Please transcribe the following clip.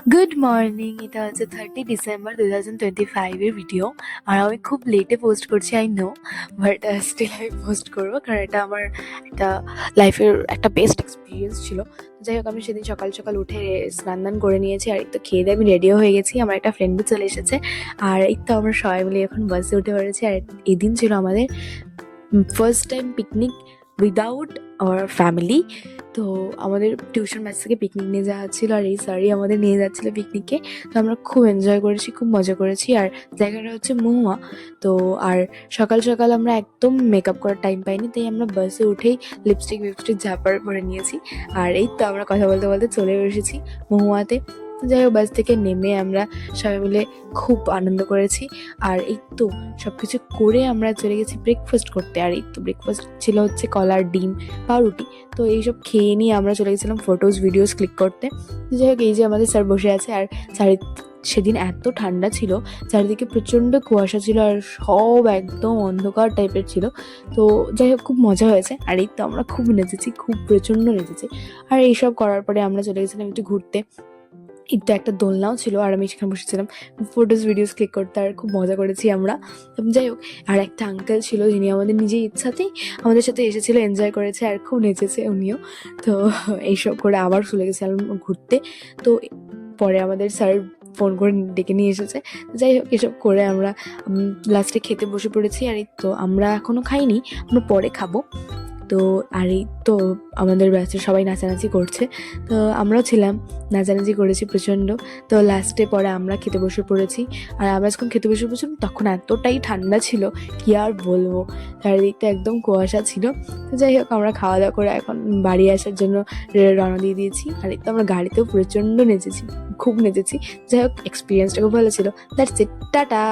Good morning. এটা হচ্ছে 30 December 2025 video. আর আমি খুব লেটে পোস্ট করছি, আই নো, বাট স্টিল আমি পোস্ট করবো, কারণ এটা আমার একটা লাইফের একটা বেস্ট এক্সপিরিয়েন্স ছিল। যাই হোক, আমি সেদিন সকাল সকাল উঠে স্নান দান করে নিয়েছি, আর এই তো খেয়ে দিয়ে আমি রেডিও হয়ে গেছি। আমার একটা ফ্রেন্ডও চলে এসেছে, আর এই তো আমরা সবাই মিলে এখন বাসে উঠে পড়েছি। আর এদিন ছিল আমাদের first time picnic without our family. তো আমাদের টিউশন ব্যাচ থেকে পিকনিক নিয়ে যাওয়া হচ্ছিলো, আর এই স্যারই আমাদের নিয়ে যাচ্ছিলো পিকনিকে। তো আমরা খুব এনজয় করেছি, খুব মজা করেছি। আর জায়গাটা হচ্ছে মহুয়া। তো আর সকাল সকাল আমরা একদম মেকআপ করার টাইম পাইনি, তাই আমরা বাসে উঠেই লিপস্টিক ফিপস্টিক ঝাপার করে নিয়েছি। আর এই তো আমরা কথা বলতে বলতে চলে এসেছি মহুয়াতে। তো যাই হোক, বাস থেকে নেমে আমরা সবাই মিলে খুব আনন্দ করেছি। আর এই তো সব কিছু করে আমরা চলে গেছি ব্রেকফাস্ট করতে। আর এই তো ব্রেকফাস্ট ছিল হচ্ছে কলার, ডিম, পাউরুটি। তো এইসব খেয়ে নিয়ে আমরা চলে গেছিলাম ফটোজ ভিডিওস ক্লিক করতে। তো যাই হোক, এই যে আমাদের স্যার বসে আছে। আর সেদিন এত ঠান্ডা ছিল, চারিদিকে প্রচণ্ড কুয়াশা ছিল, আর সব একদম অন্ধকার টাইপের ছিল। তো যাই হোক, খুব মজা হয়েছে। আর এই তো আমরা খুব নেচেছি, খুব প্রচণ্ড নেচেছি। আর এইসব করার পরে আমরা চলে গেছিলাম একটু ঘুরতে। একটু একটা দোলনাও ছিল, আর আমি সেখানে বসেছিলাম ফটোস ভিডিওস ক্লিক করতে, আর খুব মজা করেছি আমরা। যাই হোক, আর একটা আঙ্কেল ছিল যিনি আমাদের নিজের ইচ্ছাতেই আমাদের সাথে এসেছিল, এনজয় করেছে আর খুব নেচেছে উনিও। তো এইসব করে আবার চলে গেছিলাম ঘুরতে। তো পরে আমাদের স্যার ফোন করে ডেকে নিয়ে এসেছে। যাই হোক, এসব করে আমরা লাস্টে খেতে বসে পড়েছি। আর এই তো আমরা এখনও খাইনি, আমরা পরে খাবো। তো আর এই তো আমাদের ব্যাচে সবাই নাচানাচি করছে, তো আমরাও ছিলাম, নাচানাচি করেছি প্রচণ্ড। তো লাস্টে পরে আমরা খেতে বসে পড়েছি। আর আমরা যখন খেতে বসে পড়েছিলাম তখন এতটাই ঠান্ডা ছিল, কি আর বলবো, চারিদিকটা একদম কুয়াশা ছিল। তো যাই হোক, আমরা খাওয়া দাওয়া করে এখন বাড়ি আসার জন্য রওনা দিয়ে দিয়েছি। আর এই তো আমরা গাড়িতেও প্রচণ্ড নেচেছি, খুব নেচেছি। যাই হোক, এক্সপিরিয়েন্সটা খুব ভালো ছিল। That's it, tata.